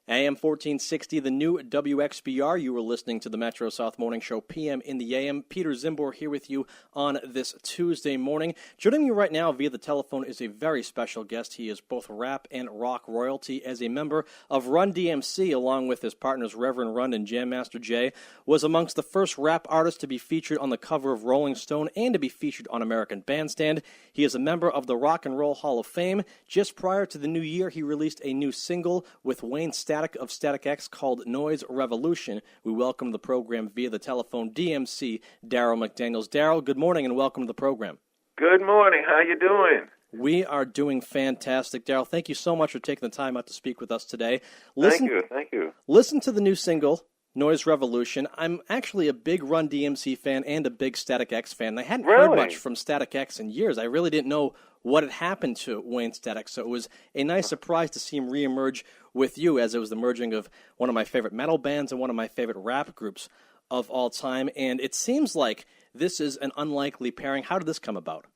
AM 1460, the new WXBR. You were listening to the Metro South Morning Show, PM in the AM. Peter Zimbor here with you on this Tuesday morning. Joining you right now via the telephone is a very special guest. He is both rap and rock royalty. As a member of Run DMC, along with his partners Reverend Run and Jam Master Jay, was amongst the first rap artists to be featured on the cover of Rolling Stone and to be featured on American Bandstand. He is a member of the Rock and Roll Hall of Fame. Just prior to the new year, he released a new single with Wayne Static of Static X called Noise Revolution. We welcome to the program via the telephone DMC, Darryl McDaniels. Daryl, good morning and welcome to the program. Good morning. How you doing? We are doing fantastic. Daryl, thank you so much for taking the time out to speak with us today. Thank you. Listen to the new single, Noise Revolution. I'm actually a big Run DMC fan and a big Static X fan. I hadn't heard much from Static X in years. I really didn't know what had happened to Wayne Static, so it was a nice surprise to see him reemerge with you, as it was the merging of one of my favorite metal bands and one of my favorite rap groups of all time. And it seems like this is an unlikely pairing. How did this come about?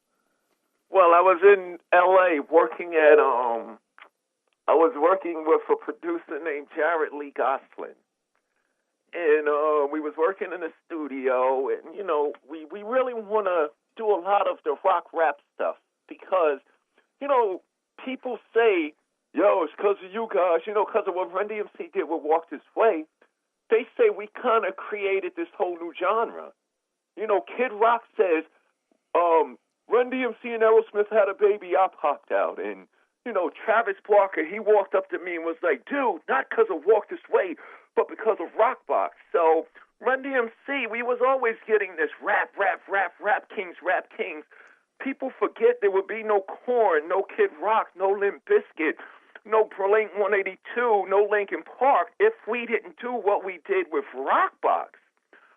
Well, I was in L.A. working at I was working with a producer named Jared Lee Gosselin. And we was working in the studio, and, you know, we really want to do a lot of the rock rap stuff because, you know, people say, yo, it's because of you guys, you know, because of what Run DMC did with Walk This Way. They say we kind of created this whole new genre. You know, Kid Rock says, Run DMC and Aerosmith had a baby, I popped out. And, you know, Travis Barker, he walked up to me and was like, dude, not because of Walk This Way, but because of Rockbox. So Run DMC, we was always getting this rap kings. People forget there would be no Korn, no Kid Rock, no Limp Bizkit, no Blink 182, no Linkin Park if we didn't do what we did with Rockbox.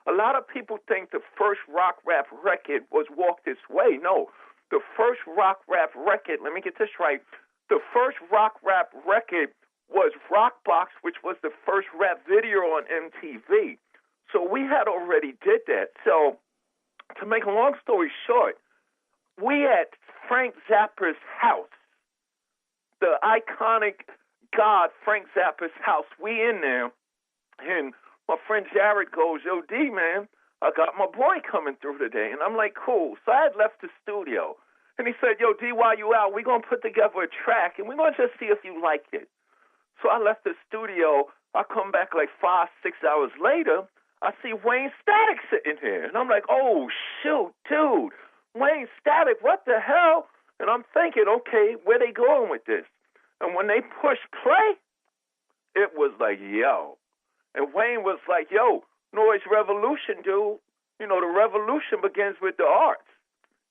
A lot of people think the first rock rap record was Walk This Way. No, the first rock rap record, let me get this right, the first rock rap record was Rockbox, which was the first rap video on MTV. So we had already did that. So to make a long story short, we at Frank Zappa's house, the iconic god Frank Zappa's house, we in there, and my friend Jared goes, yo, D, man, I got my boy coming through today. And I'm like, cool. So I had left the studio. And he said, yo, D, while you out, we're going to put together a track, and we're going to just see if you like it. So I left the studio. I come back like 5-6 hours later. I see Wayne Static sitting here. And I'm like, oh, shoot, dude, Wayne Static, what the hell? And I'm thinking, okay, where they going with this? And when they pushed play, it was like, yo. And Wayne was like, yo, Noise Revolution, dude. You know, the revolution begins with the arts.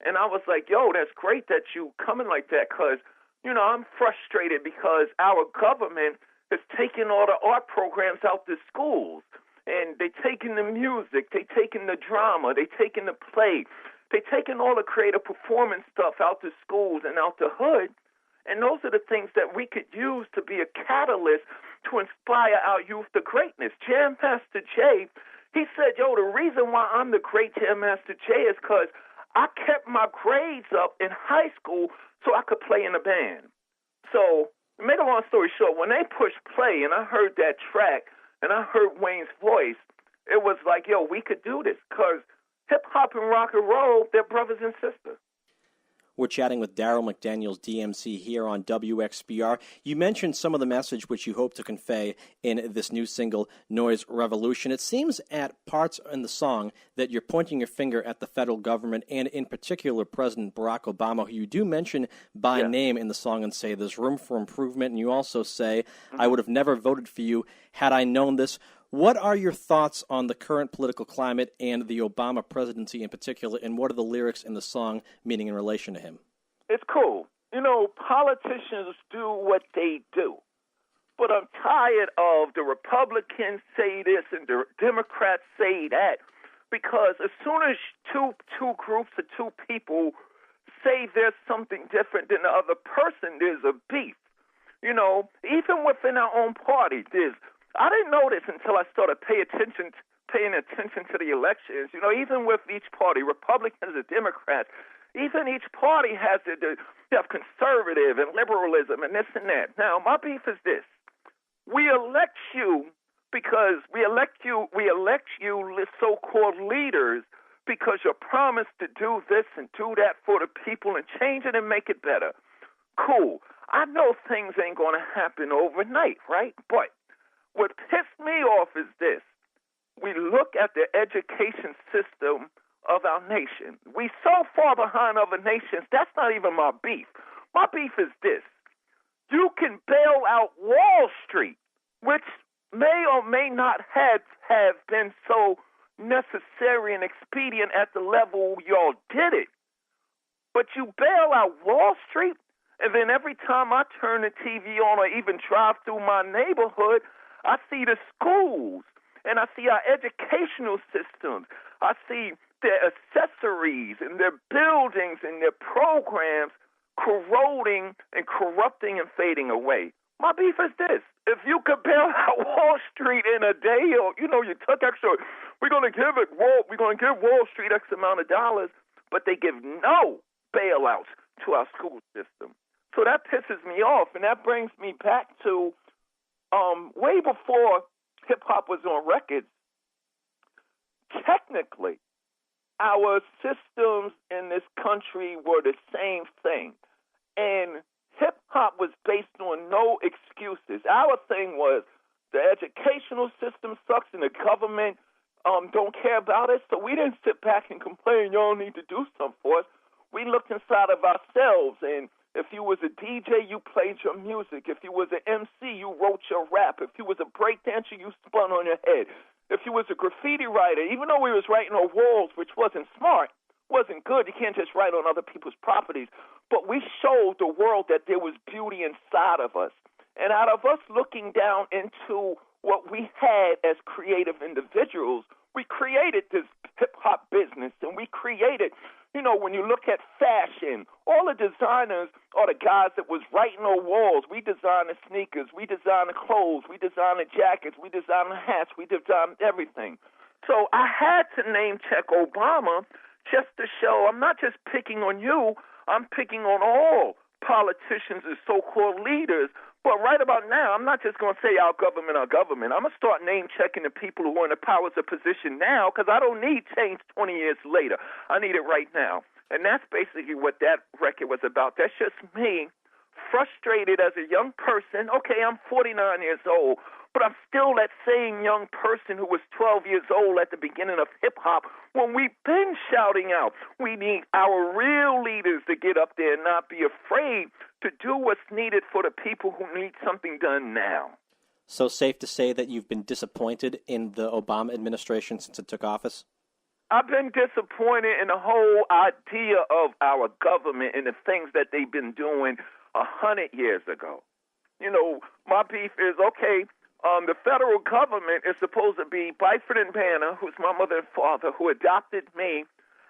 And I was like, yo, that's great that you coming like that because, you know, I'm frustrated because our government is taking all the art programs out to schools. And they taking the music, they taking the drama, they taking the play, they taking all the creative performance stuff out to schools and out the hood. And those are the things that we could use to be a catalyst to inspire our youth to greatness. Jam Master Jay, he said, yo, the reason why I'm the great Jam Master Jay is because I kept my grades up in high school so I could play in a band. So, to make a long story short, when they pushed play and I heard that track and I heard Wayne's voice, it was like, yo, we could do this because hip-hop and rock and roll, they're brothers and sisters. We're chatting with Daryl McDaniels, DMC, here on WXBR. You mentioned some of the message which you hope to convey in this new single, Noise Revolution. It seems at parts in the song that you're pointing your finger at the federal government and in particular President Barack Obama, who you do mention by name in the song and say there's room for improvement. And you also say, I would have never voted for you had I known this. What are your thoughts on the current political climate and the Obama presidency in particular, and what are the lyrics in the song meaning in relation to him? It's cool. You know, politicians do what they do. But I'm tired of the Republicans say this and the Democrats say that, because as soon as two groups or two people say there's something different than the other person, there's a beef. You know, even within our own party, I didn't know this until I started paying attention to the elections. You know, even with each party, Republicans and Democrats, even each party has they have conservative and liberalism and this and that. Now, my beef is this. We elect because we elect you so-called leaders because you promised to do this and do that for the people and change it and make it better. Cool. I know things ain't going to happen overnight, right? But what pissed me off is this. We look at the education system of our nation. We so far behind other nations, that's not even my beef. My beef is this. You can bail out Wall Street, which may or may not have been so necessary and expedient at the level y'all did it. But you bail out Wall Street, and then every time I turn the TV on or even drive through my neighborhood, I see the schools, and I see our educational systems. I see their accessories and their buildings and their programs corroding and corrupting and fading away. My beef is this. If you could bail out Wall Street in a day, or, you took extra, we're going to give Wall Street X amount of dollars, but they give no bailouts to our school system. So that pisses me off, and that brings me back to way before hip-hop was on records. Technically, our systems in this country were the same thing, and hip-hop was based on no excuses. Our thing was the educational system sucks and the government don't care about it, so we didn't sit back and complain, y'all need to do something for us. We looked inside of ourselves, and if you was a DJ, you played your music. If you was an MC, you wrote your rap. If you was a breakdancer, you spun on your head. If you was a graffiti writer, even though we was writing on walls, which wasn't smart, wasn't good, you can't just write on other people's properties, but we showed the world that there was beauty inside of us. And out of us looking down into what we had as creative individuals, we created this hip-hop business, and we created, when you look at fashion, all the designers are the guys that was writing on walls. We designed the sneakers, we designed the clothes, we designed the jackets, we designed the hats, we designed everything. So I had to name check Obama just to show I'm not just picking on you, I'm picking on all politicians and so-called leaders. But right about now, I'm not just going to say our government. I'm going to start name-checking the people who are in the powers of position now, because I don't need change 20 years later. I need it right now. And that's basically what that record was about. That's just me, frustrated as a young person. Okay, I'm 49 years old, but I'm still that same young person who was 12 years old at the beginning of hip-hop when we've been shouting out. We need our real leaders to get up there and not be afraid to do what's needed for the people who need something done now. So safe to say that you've been disappointed in the Obama administration since it took office? I've been disappointed in the whole idea of our government and the things that they've been doing 100 years ago. My beef is, okay, the federal government is supposed to be Byford and Banner, who's my mother and father, who adopted me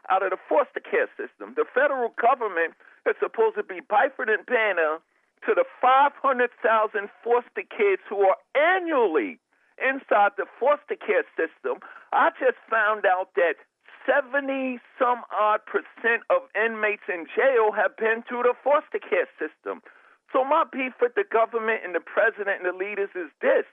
out of the foster care system. The federal government is supposed to be Byford and Banner to the 500,000 foster kids who are annually inside the foster care system. I just found out that 70-some-odd% of inmates in jail have been through the foster care system. So my beef with the government and the president and the leaders is this.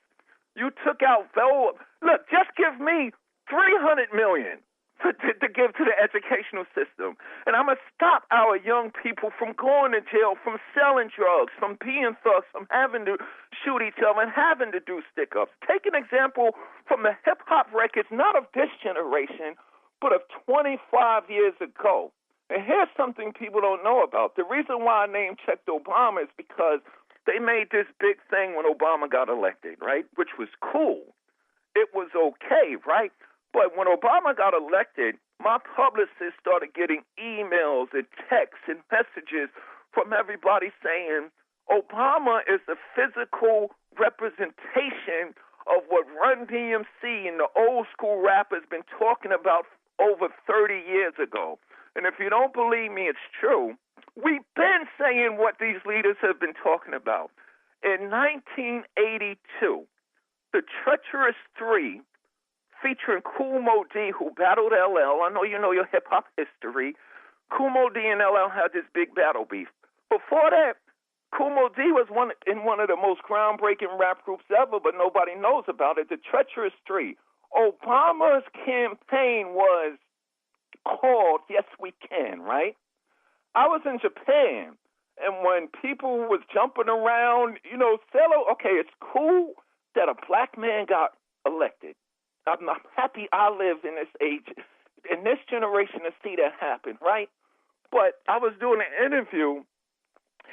You took out, look, just give me $300 million to give to the educational system. And I'm going to stop our young people from going to jail, from selling drugs, from being thugs, from having to shoot each other and having to do stick-ups. Take an example from the hip-hop records, not of this generation, but of 25 years ago. And here's something people don't know about. The reason why I name-checked Obama is because they made this big thing when Obama got elected, right, which was cool. It was okay, right? But when Obama got elected, my publicist started getting emails and texts and messages from everybody saying Obama is a physical representation of what Run DMC and the old school rappers been talking about over 30 years ago. And if you don't believe me, it's true. We've been saying what these leaders have been talking about. In 1982, the Treacherous Three, featuring Kool Moe Dee, who battled LL. I know you know your hip-hop history. Kool Moe Dee and LL had this big battle beef. Before that, Kool Moe Dee was in one of the most groundbreaking rap groups ever, but nobody knows about it. The Treacherous Three. Obama's campaign was called Yes We Can, right? I was in Japan, and when people was jumping around, okay, it's cool that a black man got elected. I'm happy I live in this age, in this generation, to see that happen, right? But I was doing an interview,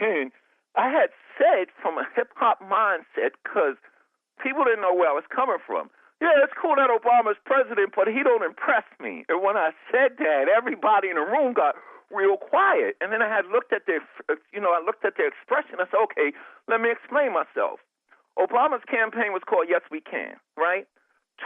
and I had said from a hip-hop mindset, because people didn't know where I was coming from, yeah, it's cool that Obama's president, but he don't impress me. And when I said that, everybody in the room got real quiet. And then I had looked at their expression. I said, okay, let me explain myself. Obama's campaign was called Yes We Can, right?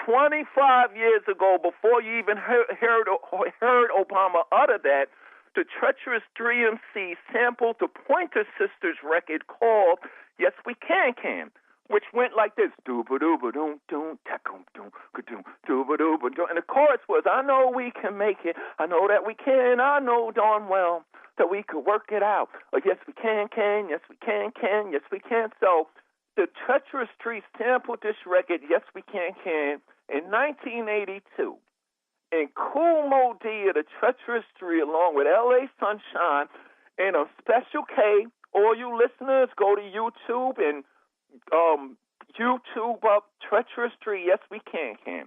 25 years ago, before you even heard Obama utter that, the Treacherous 3MC sampled the Pointer Sisters record called Yes We Can, which went like this: doo-ba-doo-ba-doom-doom, takum-doom, ka-doom, doo-ba-doo-ba-doom. And the chorus was, I know we can make it, I know that we can, I know darn well that we could work it out. Yes we can, yes we can, yes we can. So the Treacherous Three sampled this record, Yes We Can, in 1982. And Kool Moe Dee of the Treacherous Three, along with L.A. Sunshine, and a Special K. All you listeners, go to YouTube and YouTube up Treacherous Three, Yes We Can.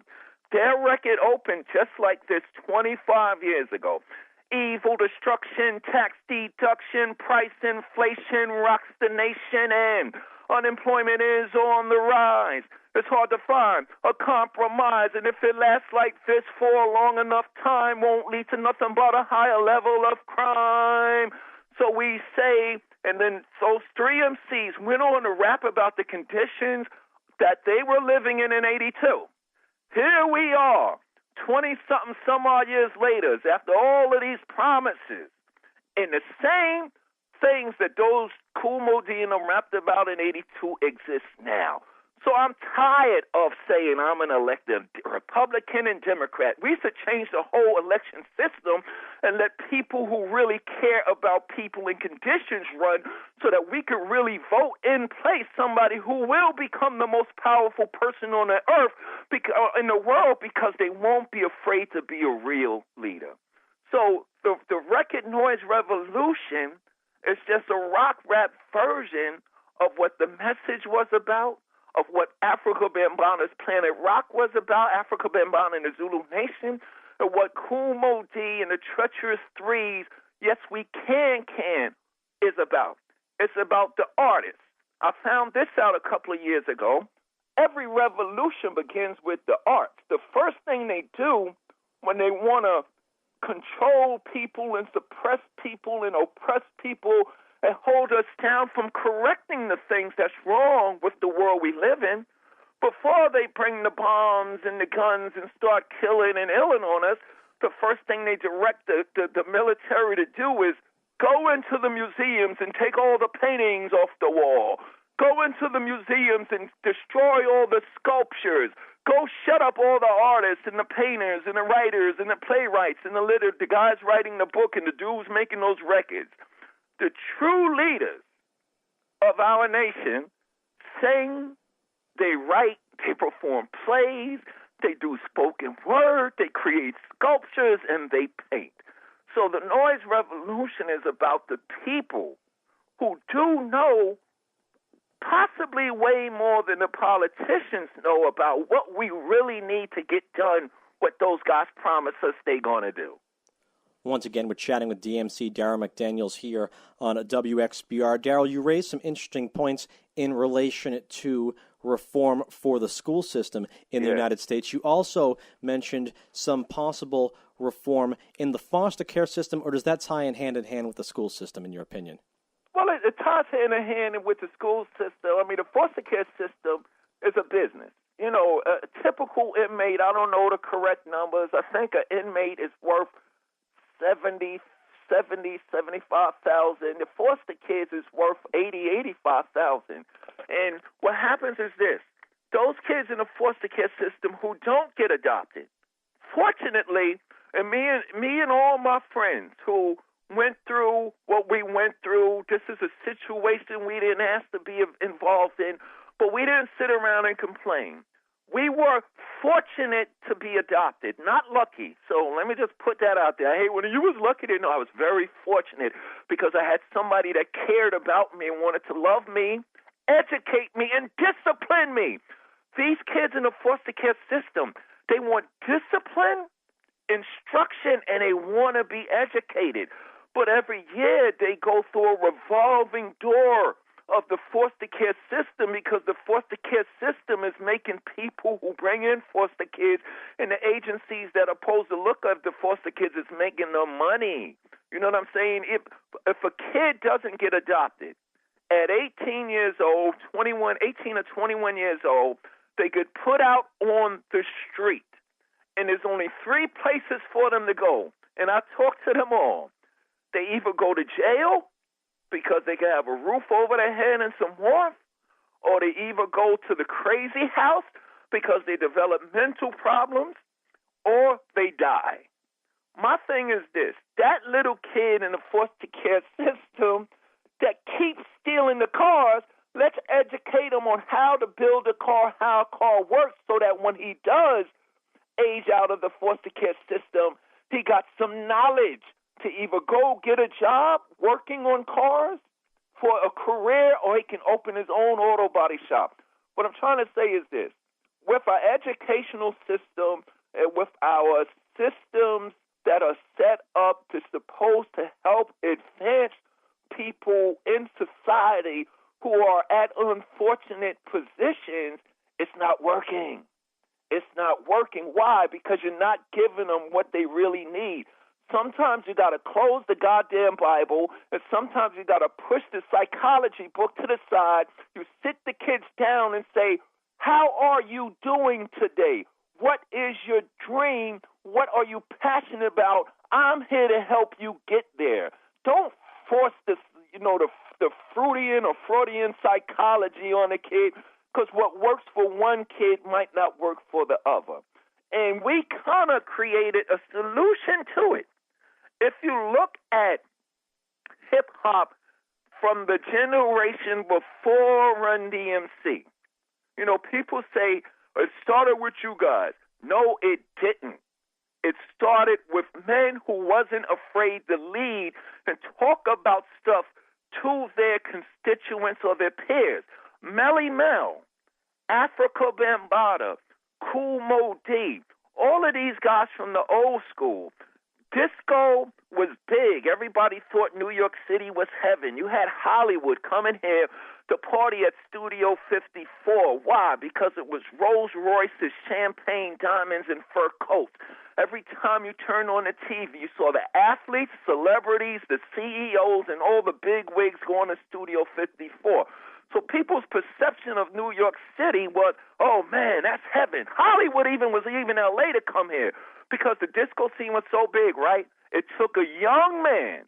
Their record opened just like this 25 years ago. Evil destruction, tax deduction, price inflation rocks the nation, and unemployment is on the rise. It's hard to find a compromise, and if it lasts like this for a long enough time, won't lead to nothing but a higher level of crime. So we say, and then those three MCs went on to rap about the conditions that they were living in 82. Here we are, 20-something some odd years later, after all of these promises, and the same things that those Kool Moe Dee and them rapped about in 82 exist now. So I'm tired of saying I'm an elected Republican and Democrat. We should change the whole election system and let people who really care about people and conditions run, so that we can really vote in place somebody who will become the most powerful person on the earth in the world, because they won't be afraid to be a real leader. So the record noise revolution is just a rock rap version of what the message was about, of what Africa Bambaatan's Planet Rock was about, Africa Bambaataa and the Zulu Nation, and what Kool Moe Dee and the Treacherous Threes, Yes We Can, is about. It's about the artist. I found this out a couple of years ago. Every revolution begins with the arts. The first thing they do when they want to control people and suppress people and oppress people and hold us down from correcting the things that's wrong with the world we live in, before they bring the bombs and the guns and start killing and illing on us, the first thing they direct the military to do is go into the museums and take all the paintings off the wall. Go into the museums and destroy all the sculptures. Go shut up all the artists and the painters and the writers and the playwrights and the guys writing the book and the dudes making those records. The true leaders of our nation sing, they write, they perform plays, they do spoken word, they create sculptures, and they paint. So the noise revolution is about the people who do know possibly way more than the politicians know about what we really need to get done, what those guys promise us they're going to do. Once again, we're chatting with DMC Darryl McDaniels here on WXBR. Daryl, you raised some interesting points in relation to reform for the school system in the United States. You also mentioned some possible reform in the foster care system, or does that tie in hand with the school system, in your opinion? Well, it ties hand in hand with the school system. I mean, the foster care system is a business. You know, a typical inmate, I don't know the correct numbers. I think an inmate is worth $75,000. The foster kids is worth $85,000. And what happens is this: those kids in the foster care system who don't get adopted, fortunately, and me and all my friends who went through what we went through. This is a situation we didn't ask to be involved in, but we didn't sit around and complain. We were fortunate to be adopted, not lucky. So let me just put that out there. Hey, when you was lucky to know, I was very fortunate because I had somebody that cared about me and wanted to love me, educate me, and discipline me. These kids in the foster care system, they want discipline, instruction, and they want to be educated. But every year they go through a revolving door of the foster care system because the foster care system is making people who bring in foster kids and the agencies that are supposed to look at the foster kids is making them money. You know what I'm saying? If a kid doesn't get adopted at 18 years old, 18 or 21 years old, they get put out on the street. And there's only 3 places for them to go. And I talk to them all. They either go to jail because they can have a roof over their head and some warmth, or they either go to the crazy house because they develop mental problems, or they die. My thing is this: that little kid in the foster care system that keeps stealing the cars, let's educate him on how to build a car, how a car works, so that when he does age out of the foster care system, he got some knowledge to either go get a job working on cars for a career, or he can open his own auto body shop. What I'm trying to say is this: with our educational system and with our systems that are set up to supposed to help advance people in society who are at unfortunate positions, it's not working. It's not working. Why? Because you're not giving them what they really need. Sometimes you got to close the goddamn Bible, and sometimes you got to push the psychology book to the side. You sit the kids down and say, how are you doing today? What is your dream? What are you passionate about? I'm here to help you get there. Don't force this, the Freudian or Freudian psychology on a kid, because what works for one kid might not work for the other. And we kind of created a solution to it. If you look at hip-hop from the generation before Run DMC, people say, it started with you guys. No, it didn't. It started with men who wasn't afraid to lead and talk about stuff to their constituents or their peers. Melly Mel, Africa Bambaataa, Kool Moe Dee, all of these guys from the old school. Disco was big. Everybody thought New York City was heaven. You had Hollywood coming here to party at Studio 54. Why? Because it was Rolls Royces, champagne, diamonds, and fur coats. Every time you turned on the TV, you saw the athletes, celebrities, the CEOs, and all the big wigs going to Studio 54. So people's perception of New York City was, oh, man, that's heaven. Hollywood was even L.A. to come here. Because the disco scene was so big, right? It took a young man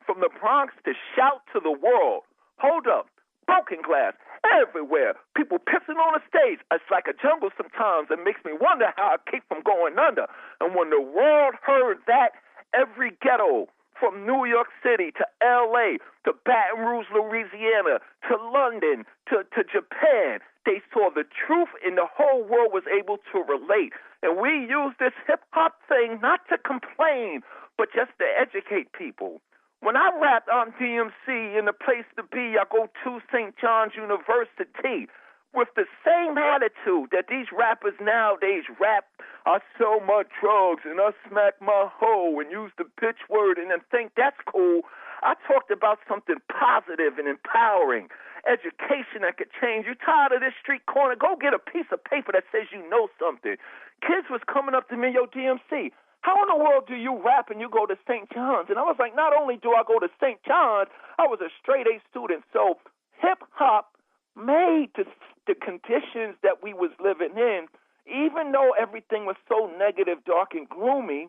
from the Bronx to shout to the world, hold up, broken glass everywhere, people pissing on the stage. It's like a jungle sometimes. It makes me wonder how I keep from going under. And when the world heard that, every ghetto from New York City to L.A. to Baton Rouge, Louisiana, to London, to Japan, they saw the truth and the whole world was able to relate. And we use this hip-hop thing not to complain, but just to educate people. When I rapped on DMC in the place to be, I go to St. John's University with the same attitude that these rappers nowadays rap. I sell my drugs and I smack my hoe and use the bitch word and then think that's cool. I talked about something positive and empowering, education that could change. You tired of this street corner? Go get a piece of paper that says you know something. Kids was coming up to me, yo, DMC, how in the world do you rap and you go to St. John's? And I was like, not only do I go to St. John's, I was a straight A student. So hip-hop made the conditions that we was living in, even though everything was so negative, dark, and gloomy,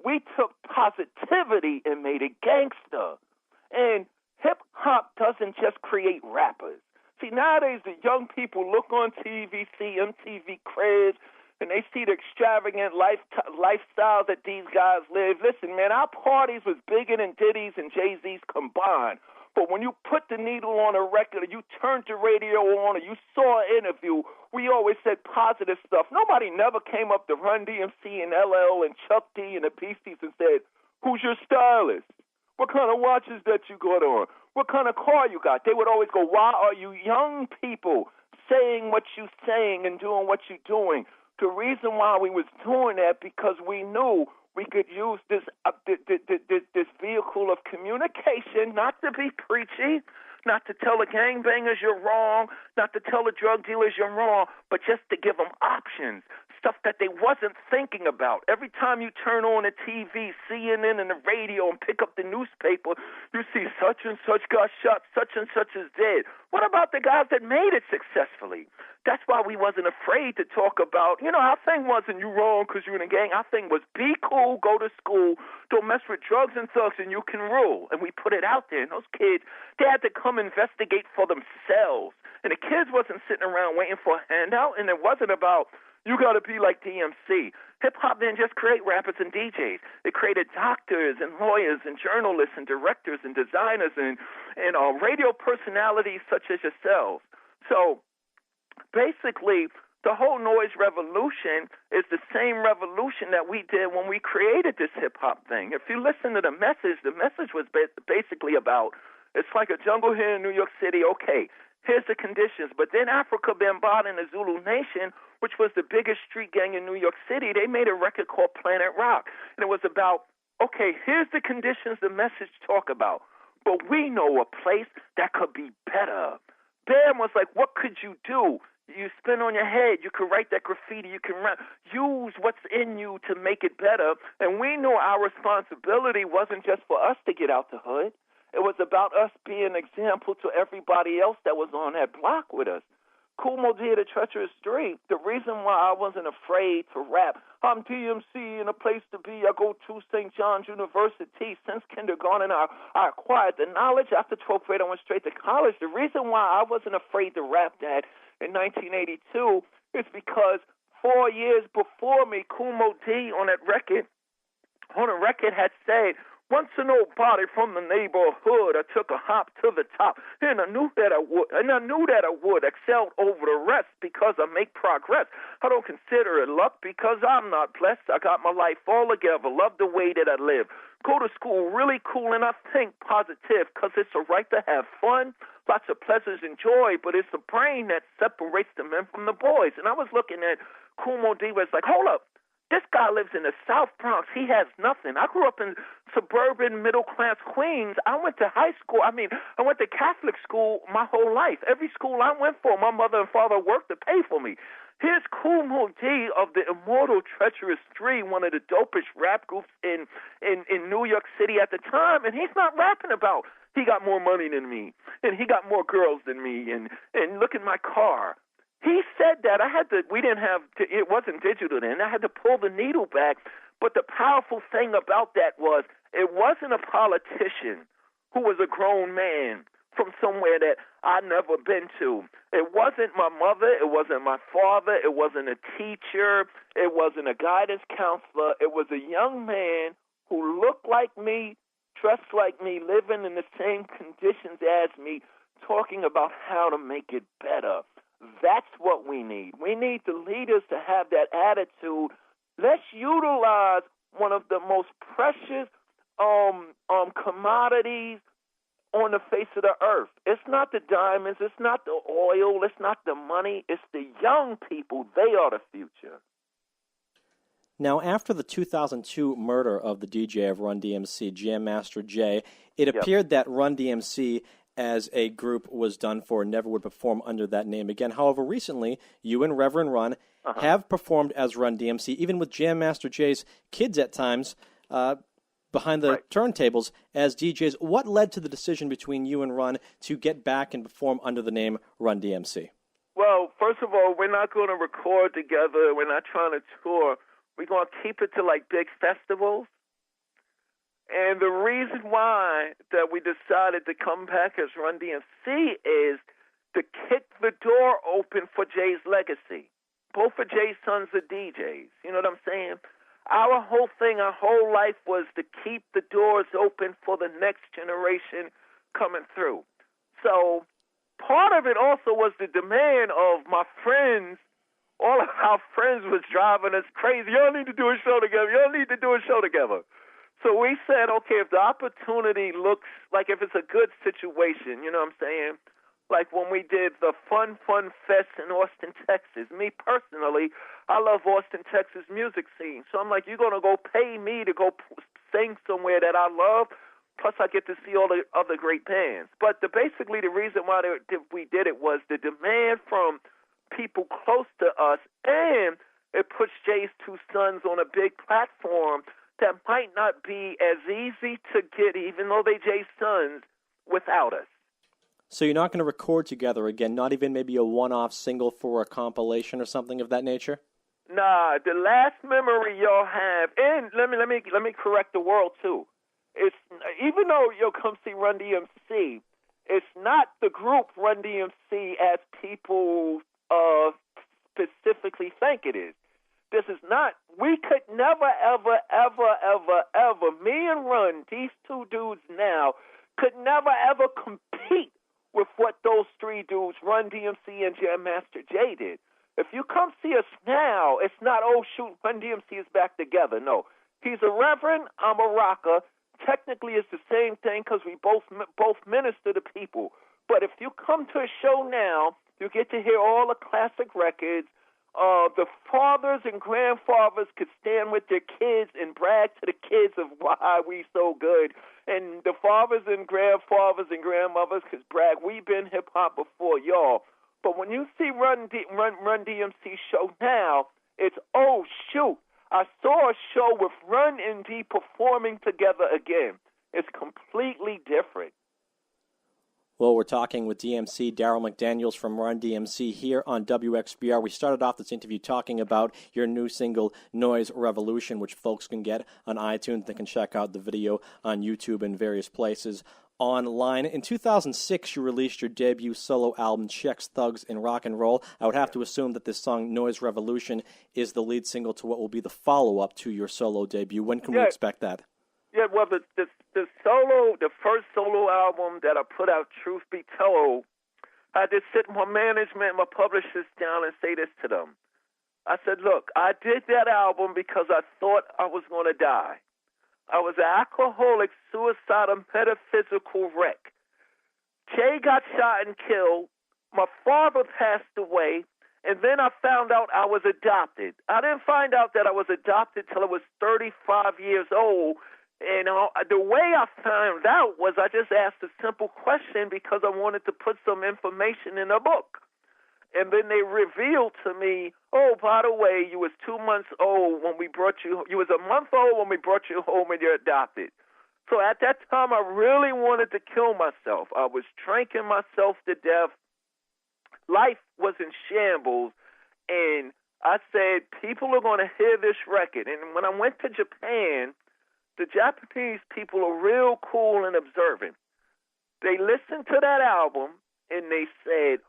we took positivity and made it gangster. And hip-hop doesn't just create rappers. See, nowadays the young people look on TV, see MTV Cribs, and they see the extravagant lifestyle that these guys live. Listen, man, our parties was bigger than Diddy's and Jay-Z's combined. But when you put the needle on a record, or you turned the radio on, or you saw an interview, we always said positive stuff. Nobody never came up to Run DMC and LL and Chuck D and the Beasties and said, "Who's your stylist? What kind of watches that you got on? What kind of car you got?" They would always go, "Why are you young people saying what you saying and doing what you doing?" The reason why we was doing that, because we knew we could use this vehicle of communication, not to be preachy, not to tell the gangbangers you're wrong, not to tell the drug dealers you're wrong, but just to give them options, stuff that they wasn't thinking about. Every time you turn on the TV, CNN, and the radio and pick up the newspaper, you see such and such got shot, such and such is dead. What about the guys that made it successfully? That's why we wasn't afraid to talk about, our thing wasn't you wrong because you're in a gang. Our thing was be cool, go to school, don't mess with drugs and thugs, and you can rule. And we put it out there. And those kids, they had to come investigate for themselves. And the kids wasn't sitting around waiting for a handout, and it wasn't about, you got to be like DMC. Hip-hop didn't just create rappers and DJs. It created doctors and lawyers and journalists and directors and designers and radio personalities such as yourselves. So basically, the whole noise revolution is the same revolution that we did when we created this hip-hop thing. If you listen to the message was basically about, it's like a jungle here in New York City. Okay, here's the conditions. But then Africa Bambaataa and the Zulu Nation, which was the biggest street gang in New York City, they made a record called Planet Rock. And it was about, okay, here's the conditions the message talk about. But we know a place that could be better. Bam was like, what could you do? You spin on your head. You can write that graffiti. You can use what's in you to make it better. And we know our responsibility wasn't just for us to get out the hood. It was about us being an example to everybody else that was on that block with us. Kool Moe Dee, the Treacherous Street, the reason why I wasn't afraid to rap, I'm DMC in a place to be. I go to St. John's University. Since kindergarten, I acquired the knowledge. After 12th grade, I went straight to college. The reason why I wasn't afraid to rap that in 1982 is because 4 years before me, Kool Moe Dee on a record had said, once a nobody from the neighborhood, I took a hop to the top, and I knew that I would excel over the rest because I make progress. I don't consider it luck because I'm not blessed. I got my life all together, love the way that I live. Go to school really cool, and I think positive because it's a right to have fun, lots of pleasures and joy, but it's the brain that separates the men from the boys. And I was looking at Kool Moe Dee, was like, hold up. This guy lives in the South Bronx. He has nothing. I grew up in suburban middle-class Queens. I went to high school. I went to Catholic school my whole life. Every school I went for, my mother and father worked to pay for me. Here's Kool Moe Dee of the immortal Treacherous Three, one of the dopest rap groups in New York City at the time, and he's not rapping about he got more money than me, and he got more girls than me, and look at my car. He said that it wasn't digital then. I had to pull the needle back. But the powerful thing about that was it wasn't a politician who was a grown man from somewhere that I'd never been to. It wasn't my mother. It wasn't my father. It wasn't a teacher. It wasn't a guidance counselor. It was a young man who looked like me, dressed like me, living in the same conditions as me, talking about how to make it better. That's what we need. We need the leaders to have that attitude. Let's utilize one of the most precious commodities on the face of the earth. It's not the diamonds. It's not the oil. It's not the money. It's the young people. They are the future. Now, after the 2002 murder of the DJ of Run DMC, Jam Master Jay, it appeared that Run DMC as a group was done for and never would perform under that name again. However, recently, you and Reverend Run have performed as Run DMC, even with Jam Master Jay's kids at times behind the turntables as DJs. What led to the decision between you and Run to get back and perform under the name Run DMC? Well, first of all, we're not going to record together. We're not trying to tour. We're going to keep it to, like, big festivals. And the reason why that we decided to come back as Run DMC is to kick the door open for Jay's legacy. both of Jay's sons are DJs. You know what I'm saying? Our whole thing, our whole life was to keep the doors open for the next generation coming through. So part of it also was the demand of my friends. All of our friends was driving us crazy. Y'all need to do a show together. Y'all need to do a show together. So we said, okay, if the opportunity looks like if it's a good situation, you know what I'm saying? Like when we did the Fun Fest in Austin, Texas. Me personally, I love Austin, Texas music scene. So I'm like, you're going to go pay me to go sing somewhere that I love, plus I get to see all the other great bands. But basically the reason why we did it was the demand from people close to us, and it puts Jay's two sons on a big platform that might not be as easy to get, even though they Jay's sons, without us. So you're not going to record together again, not even maybe a one-off single for a compilation or something of that nature? Nah, the last memory y'all have, and let me correct the world too. It's even though you'll come see Run DMC, it's not the group Run DMC as people specifically think it is. This is not. We could never, ever, ever, ever, ever. Me and Run, these two dudes now, could never ever compete with what those three dudes, Run DMC and Jam Master Jay, did. If you come see us now, it's not, oh, shoot, Run DMC is back together. No. He's a reverend, I'm a rocker. Technically, it's the same thing because we both minister to people. But if you come to a show now, you get to hear all the classic records. The fathers and grandfathers could stand with their kids and brag to the kids of why we so good. And the fathers and grandfathers and grandmothers could brag, we've been hip-hop before y'all. But when you see Run DMC show now, it's, oh, shoot, I saw a show with Run and D performing together again. It's completely different. Well, we're talking with DMC, Daryl McDaniels from Run DMC here on WXBR. We started off this interview talking about your new single, Noise Revolution, which folks can get on iTunes. They can check out the video on YouTube and various places online. In 2006, you released your debut solo album, Checks, Thugs, and Rock and Roll. I would have to assume that this song, Noise Revolution, is the lead single to what will be the follow-up to your solo debut. When can we expect that? Yeah, well, the first solo album that I put out, Truth Be Told, I just sit my management, my publishers down and say this to them. I said, look, I did that album because I thought I was going to die. I was an alcoholic, suicidal, metaphysical wreck. Jay got shot and killed. My father passed away. And then I found out I was adopted. I didn't find out that I was adopted till I was 35 years old. And the way I found out was I just asked a simple question because I wanted to put some information in a book. And then they revealed to me, oh, by the way, you was 2 months old when we brought you, you was a month old when we brought you home and you're adopted. So at that time, I really wanted to kill myself. I was drinking myself to death. Life was in shambles. And I said, people are going to hear this record. And when I went to Japan, the Japanese people are real cool and observant. They listened to that album and they said,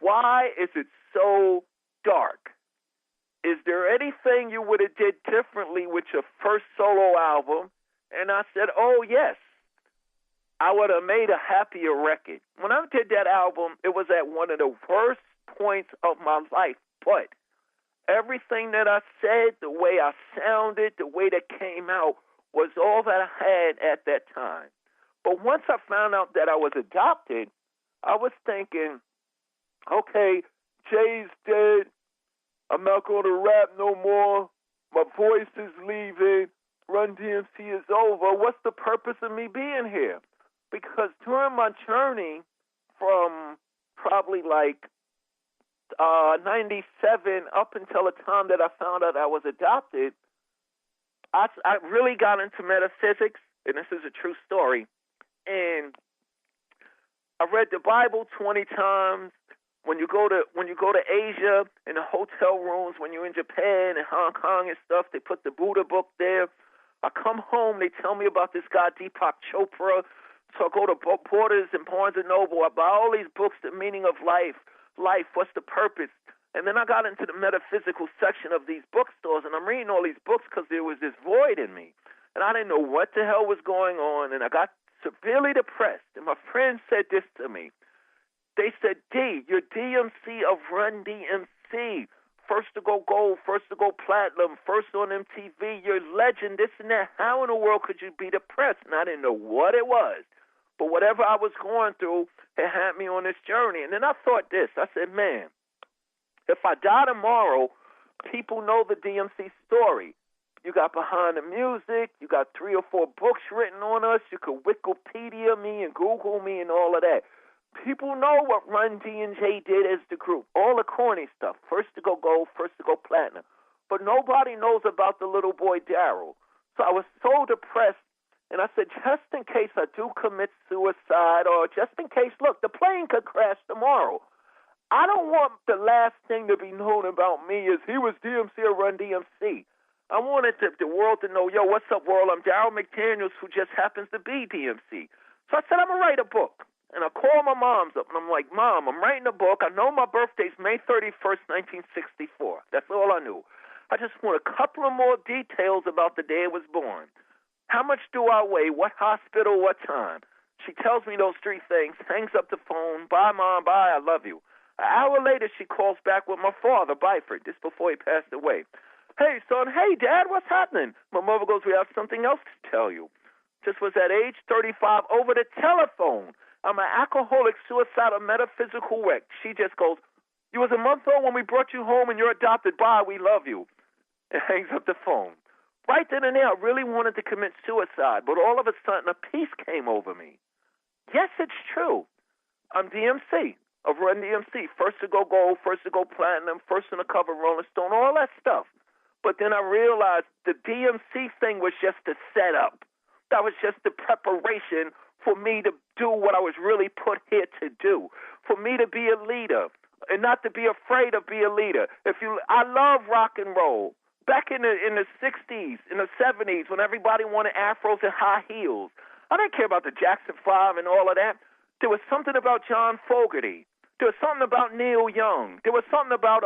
why is it so dark? Is there anything you would have did differently with your first solo album? And I said, oh, yes. I would have made a happier record. When I did that album, it was at one of the worst points of my life. But everything that I said, the way I sounded, the way that came out, was all that I had at that time. But once I found out that I was adopted, I was thinking, okay, Jay's dead. I'm not going to rap no more. My voice is leaving. Run DMC is over. What's the purpose of me being here? Because during my journey from probably like 97 up until the time that I found out I was adopted, I really got into metaphysics, and this is a true story. And I read the Bible 20 times. When you go to Asia, in the hotel rooms, when you're in Japan and Hong Kong and stuff, they put the Buddha book there. I come home, they tell me about this guy Deepak Chopra. So I go to Borders and Barnes & Noble. I buy all these books, The Meaning of Life, what's the purpose? And then I got into the metaphysical section of these bookstores, and I'm reading all these books because there was this void in me. And I didn't know what the hell was going on, and I got severely depressed. And my friends said this to me. They said, D, you're DMC of Run DMC. First to go gold, first to go platinum, first on MTV. You're a legend, this and that. How in the world could you be depressed? And I didn't know what it was. But whatever I was going through, it had me on this journey. And then I thought this. I said, man, if I die tomorrow, people know the DMC story. You got Behind the Music. You got 3 or 4 books written on us. You could Wikipedia me and Google me and all of that. People know what Run D&J did as the group. All the corny stuff. First to go gold, first to go platinum. But nobody knows about the little boy Daryl. So I was so depressed. And I said, just in case I do commit suicide, or just in case, look, the plane could crash tomorrow. I don't want the last thing to be known about me is he was DMC or Run DMC. I wanted the world to know, yo, what's up, world? I'm Darryl McDaniels, who just happens to be DMC. So I said, I'm going to write a book. And I called my mom's up, and I'm like, Mom, I'm writing a book. I know my birthday's May 31st, 1964. That's all I knew. I just want a couple of more details about the day I was born. How much do I weigh? What hospital? What time? She tells me those 3 things, hangs up the phone. Bye, Mom. Bye. I love you. An hour later, she calls back with my father, Byford, just before he passed away. Hey, son. Hey, Dad, what's happening? My mother goes, we have something else to tell you. Just was at age 35 over the telephone. I'm an alcoholic, suicidal, metaphysical wreck. She just goes, you was a month old when we brought you home and you're adopted. Bye, we love you. And hangs up the phone. Right then and there, I really wanted to commit suicide, but all of a sudden a peace came over me. Yes, it's true. I'm DMC of Run DMC. First to go gold, first to go platinum, first on the cover of Rolling Stone, all that stuff. But then I realized the DMC thing was just a setup. That was just the preparation for me to do what I was really put here to do, for me to be a leader and not to be afraid of being a leader. I love rock and roll. Back in the 60s, in the 70s, when everybody wanted afros and high heels, I didn't care about the Jackson 5 and all of that. There was something about John Fogerty. There was something about Neil Young. There was something about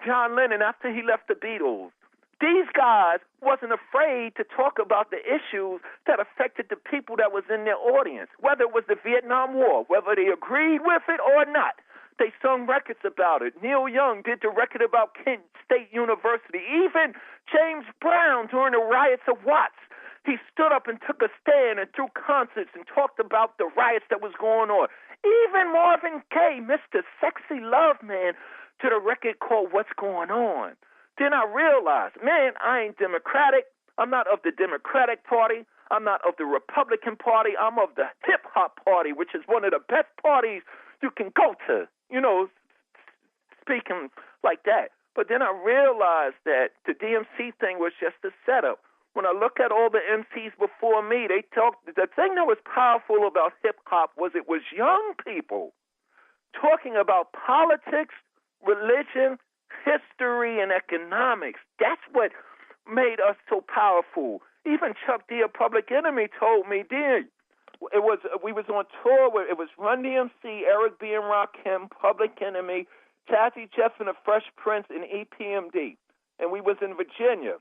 John Lennon after he left the Beatles. These guys wasn't afraid to talk about the issues that affected the people that was in their audience, whether it was the Vietnam War, whether they agreed with it or not. They sung records about it. Neil Young did the record about Kent State University. Even James Brown during the riots of Watts, he stood up and took a stand and threw concerts and talked about the riots that was going on. Even Marvin Gaye, Mr. Sexy Love Man, did a record called What's Going On. Then I realized, man, I ain't Democratic. I'm not of the Democratic Party. I'm not of the Republican Party. I'm of the hip-hop party, which is one of the best parties you can go to, speaking like that. But then I realized that the DMC thing was just a setup. When I look at all the MCs before me, the thing that was powerful about hip-hop was it was young people talking about politics, religion, history, and economics. That's what made us so powerful. Even Chuck D, a Public Enemy, told me, we was on tour where it was Run DMC, Eric B. and Rakim, Public Enemy, Jazzy Jeff and the Fresh Prince, and EPMD. And we was in Virginia.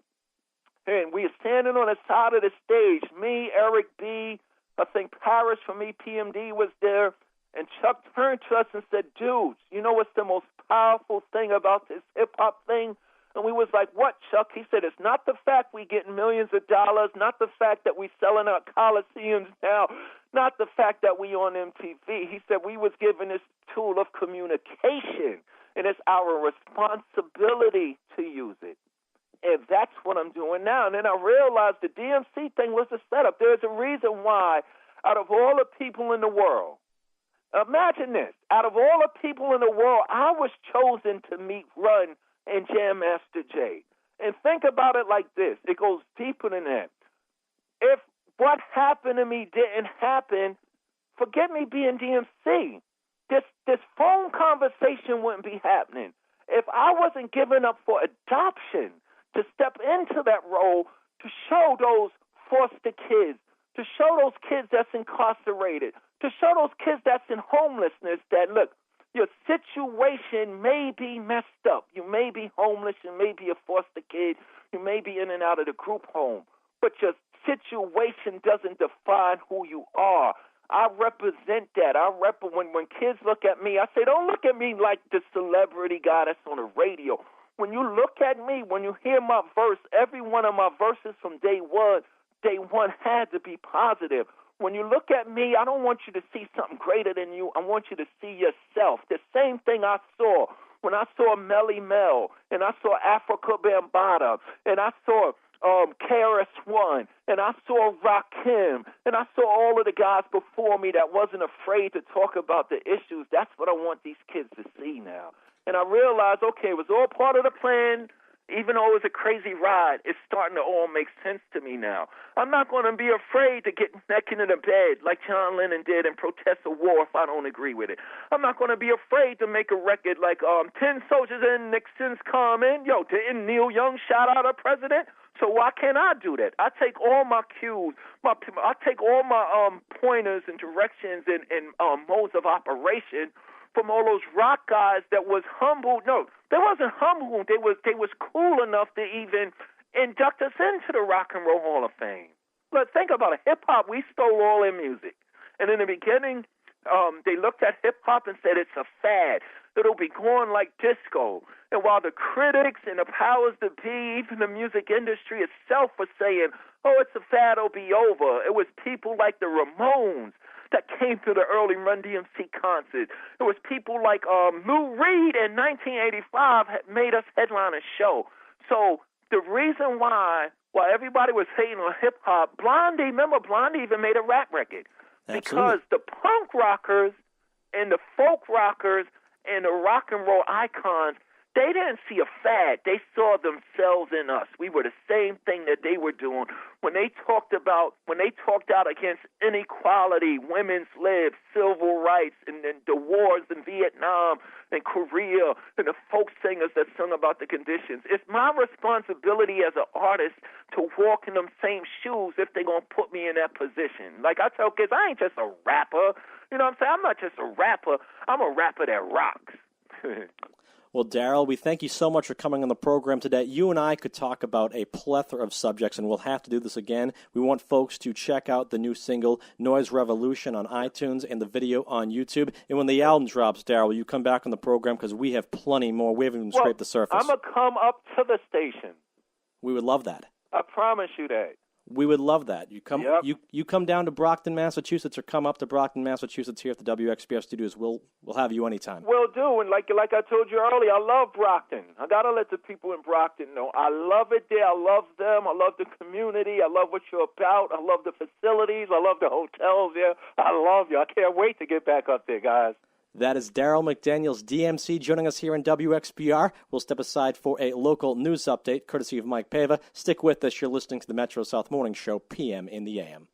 And we were standing on the side of the stage. Me, Eric B., I think Paris from EPMD was there. And Chuck turned to us and said, dudes, you know what's the most powerful thing about this hip-hop thing? And we was like, what, Chuck? He said, it's not the fact we getting millions of dollars, not the fact that we selling out coliseums now, not the fact that we on MTV. He said we was given this tool of communication, and it's our responsibility to use it. And that's what I'm doing now. And then I realized the DMC thing was a setup. There's a reason why, out of all the people in the world, imagine this, out of all the people in the world, I was chosen to meet Run and Jam Master Jay. And think about it like this. It goes deeper than that. If what happened to me didn't happen, forget me being DMC. This phone conversation wouldn't be happening. If I wasn't given up for adoption, to step into that role, to show those foster kids, to show those kids that's incarcerated, to show those kids that's in homelessness that, look, Your situation may be messed up. You may be homeless. You may be a foster kid. You may be in and out of the group home. But your situation doesn't define who you are. I represent that. When kids look at me, I say, don't look at me like the celebrity guy that's on the radio. When you look at me, when you hear my verse, every one of my verses from day one had to be positive. When you look at me, I don't want you to see something greater than you. I want you to see yourself. The same thing I saw when I saw Melly Mel, and I saw Africa Bambaataa, and I saw KRS-One, and I saw Rakim, and I saw all of the guys before me that wasn't afraid to talk about the issues. That's what I want these kids to see now. And I realized, okay, it was all part of the plan. Even though it was a crazy ride, it's starting to all make sense to me now. I'm not going to be afraid to get naked in the bed like John Lennon did and protest a war if I don't agree with it. I'm not going to be afraid to make a record like 10 soldiers in Nixon's comment. Yo, didn't Neil Young shout out a president? So why can't I do that? I take all my cues, I take all my pointers and directions and modes of operation from all those rock guys that was humble. No, they wasn't humble. They was cool enough to even induct us into the Rock and Roll Hall of Fame. But think about it. Hip-hop, we stole all their music. And in the beginning, they looked at hip-hop and said it's a fad. It'll be going like disco. And while the critics and the powers that be, even the music industry itself was saying, oh, it's a fad, it'll be over, it was people like the Ramones that came to the early Run DMC concert. It was people like Lou Reed in 1985 had made us headline a show. So the reason why everybody was hating on hip-hop, remember Blondie even made a rap record. Absolutely. Because the punk rockers and the folk rockers and the rock and roll icons, they didn't see a fad. They saw themselves in us. We were the same thing that they were doing. When they talked out against inequality, women's libs, civil rights, and then the wars in Vietnam and Korea, and the folk singers that sung about the conditions. It's my responsibility as an artist to walk in them same shoes if they're going to put me in that position. Like I tell kids, I ain't just a rapper. You know what I'm saying? I'm not just a rapper. I'm a rapper that rocks. Well, Daryl, we thank you so much for coming on the program today. You and I could talk about a plethora of subjects, and we'll have to do this again. We want folks to check out the new single, Noise Revolution, on iTunes and the video on YouTube. And when the album drops, Daryl, will you come back on the program? Because we have plenty more. We haven't even scraped the surface. I'm going to come up to the station. We would love that. I promise you that. We would love that. You come down to Brockton, Massachusetts, or come up to Brockton, Massachusetts here at the WXBR studios. We'll have you anytime. Will do. And like I told you earlier, I love Brockton. I got to let the people in Brockton know. I love it there. I love them. I love the community. I love what you're about. I love the facilities. I love the hotels there. I love you. I can't wait to get back up there, guys. That is Daryl McDaniels, DMC, joining us here in WXBR. We'll step aside for a local news update, courtesy of Mike Pava. Stick with us. You're listening to the Metro South Morning Show, PM in the AM.